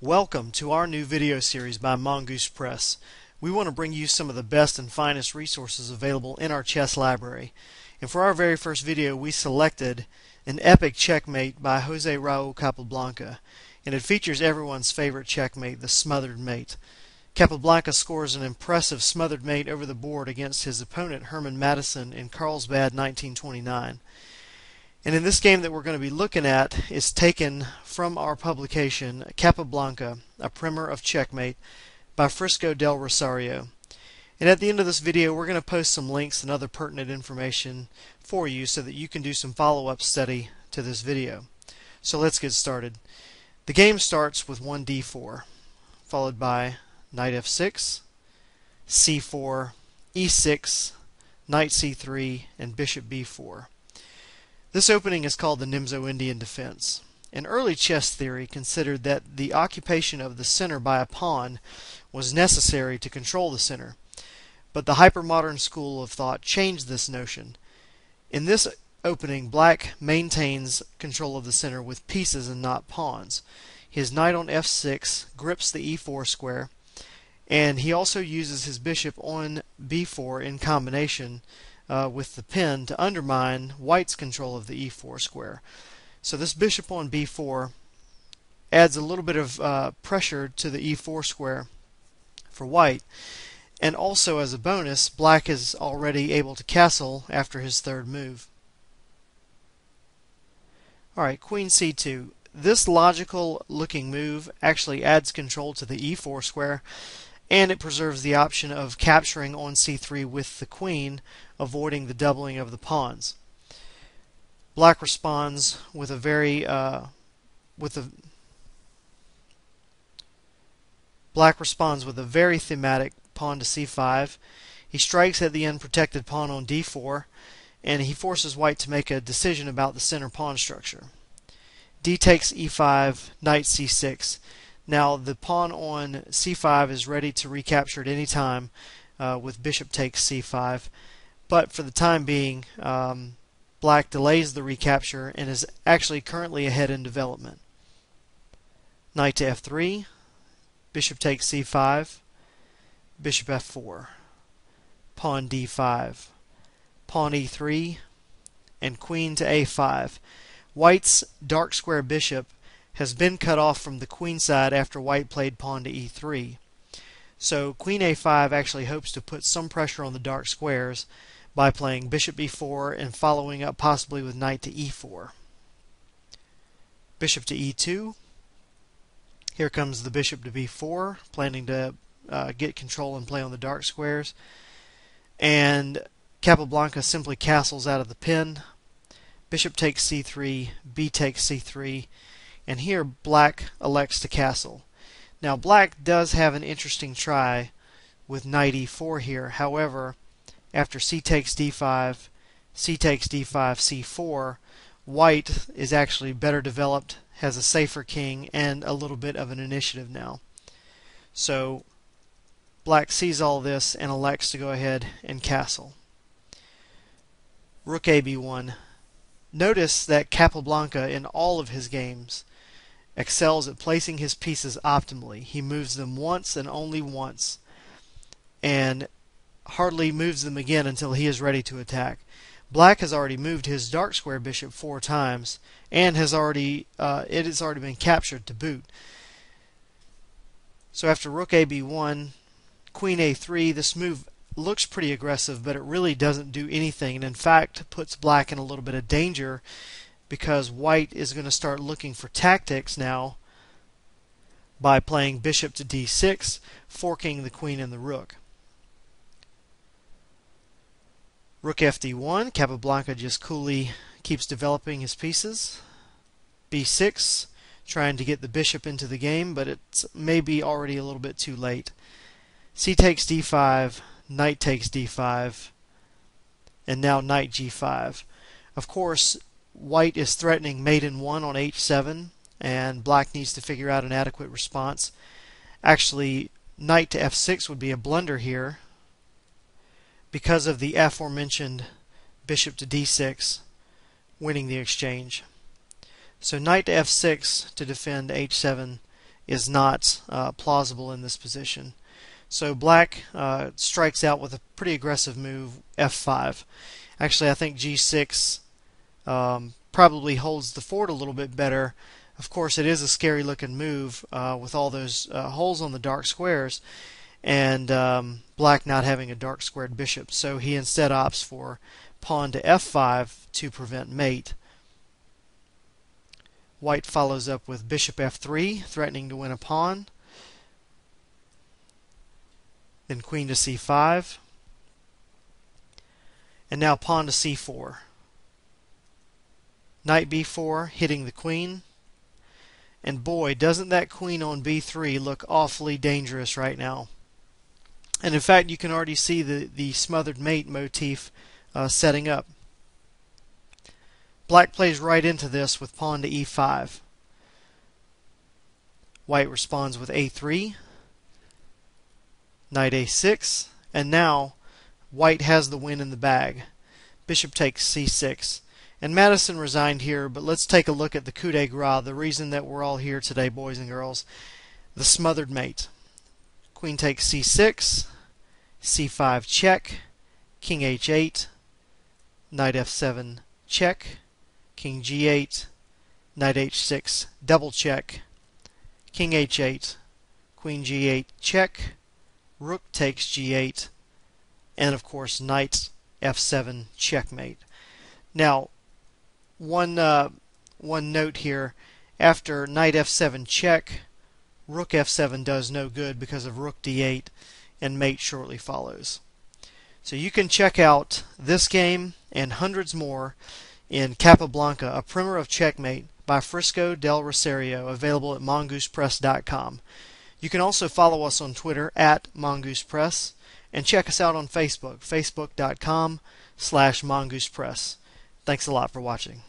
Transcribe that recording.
Welcome to our new video series by Mongoose Press. We want to bring you some of the best and finest resources available in our chess library. And for our very first video, we selected an epic checkmate by Jose Raul Capablanca. And it features everyone's favorite checkmate, the smothered mate. Capablanca scores an impressive smothered mate over the board against his opponent Herman Madison in Carlsbad 1929. And in this game that we're going to be looking at is taken from our publication Capablanca, a primer of checkmate by Frisco del Rosario. And at the end of this video we're going to post some links and other pertinent information for you so that you can do some follow-up study to this video. So let's get started. The game starts with 1d4 followed by knight f6, c4, e6, knight c3, and bishop b4. This opening is called the Nimzo-Indian defense. And early chess theory considered that the occupation of the center by a pawn was necessary to control the center. But the hypermodern school of thought changed this notion. In this opening, black maintains control of the center with pieces and not pawns. His knight on f6 grips the e4 square, and he also uses his bishop on b4 in combination with the pin to undermine white's control of the e4 square. So this bishop on b4 adds a little bit of pressure to the e4 square for white. And also as a bonus, black is already able to castle after his third move. Alright, queen c2. This logical looking move actually adds control to the e4 square, and it preserves the option of capturing on c3 with the queen, avoiding the doubling of the pawns. Black responds with a very thematic pawn to c5. He strikes at the unprotected pawn on d4, and he forces white to make a decision about the center pawn structure. D takes e5, knight c6. Now the pawn on c5 is ready to recapture at any time with bishop takes c5, but for the time being black delays the recapture and is actually currently ahead in development. Knight to f3, bishop takes c5, bishop f4, pawn d5, pawn e3, and queen to a5. White's dark square bishop has been cut off from the queen side after white played pawn to e3. So queen a5 actually hopes to put some pressure on the dark squares by playing bishop e4 and following up possibly with knight to e4. Bishop to e2. Here comes the bishop to b4, planning to get control and play on the dark squares. And Capablanca simply castles out of the pin. Bishop takes c3, b takes c3, and here black elects to castle. Now black does have an interesting try with knight e4 here. However, after c takes d5, c takes d5, c4, white is actually better developed, has a safer king, and a little bit of an initiative now. So black sees all this and elects to go ahead and castle. Rook a b1. Notice that Capablanca in all of his games excels at placing his pieces optimally. He moves them once and only once, and hardly moves them again until he is ready to attack. Black has already moved his dark square bishop 4 times, and it has already been captured to boot. So after rook a b1, queen a3, this move looks pretty aggressive, but it really doesn't do anything, and in fact puts black in a little bit of danger because white is going to start looking for tactics now by playing bishop to d6, forking the queen and the rook. Rook fd1, Capablanca just coolly keeps developing his pieces. b6, trying to get the bishop into the game, but it's maybe already a little bit too late. c takes d5, knight takes d5, and now knight g5. Of course, white is threatening mate in 1 on h7, and black needs to figure out an adequate response. Actually, knight to f6 would be a blunder here because of the aforementioned bishop to d6 winning the exchange. So knight to f6 to defend h7 is not plausible in this position. So black strikes out with a pretty aggressive move, f5. Actually, I think g6 probably holds the fort a little bit better. Of course, it is a scary looking move with all those holes on the dark squares, and black not having a dark squared bishop. So he instead opts for pawn to f5 to prevent mate. White follows up with bishop f3, threatening to win a pawn. Then queen to c5. And now pawn to c4. Knight b4, hitting the queen. And boy, doesn't that queen on b3 look awfully dangerous right now. And in fact, you can already see the smothered mate motif setting up. Black plays right into this with pawn to e5. White responds with a3. Knight a6. And now white has the win in the bag. Bishop takes c6. And Madison resigned here, but let's take a look at the coup de grace, the reason that we're all here today, boys and girls. The smothered mate. Queen takes c6, c5 check, king h8, knight f7 check, king g8, knight h6 double check, king h8, queen g8 check, rook takes g8, and of course knight f7 checkmate. Now, one note here: after knight f7 check, rook f7 does no good because of rook d8, and mate shortly follows. So you can check out this game and hundreds more in Capablanca, a primer of checkmate by Frisco del Rosario, available at mongoosepress.com. You can also follow us on Twitter at Mongoose Press, and check us out on Facebook, facebook.com/mongoosepress. Thanks a lot for watching.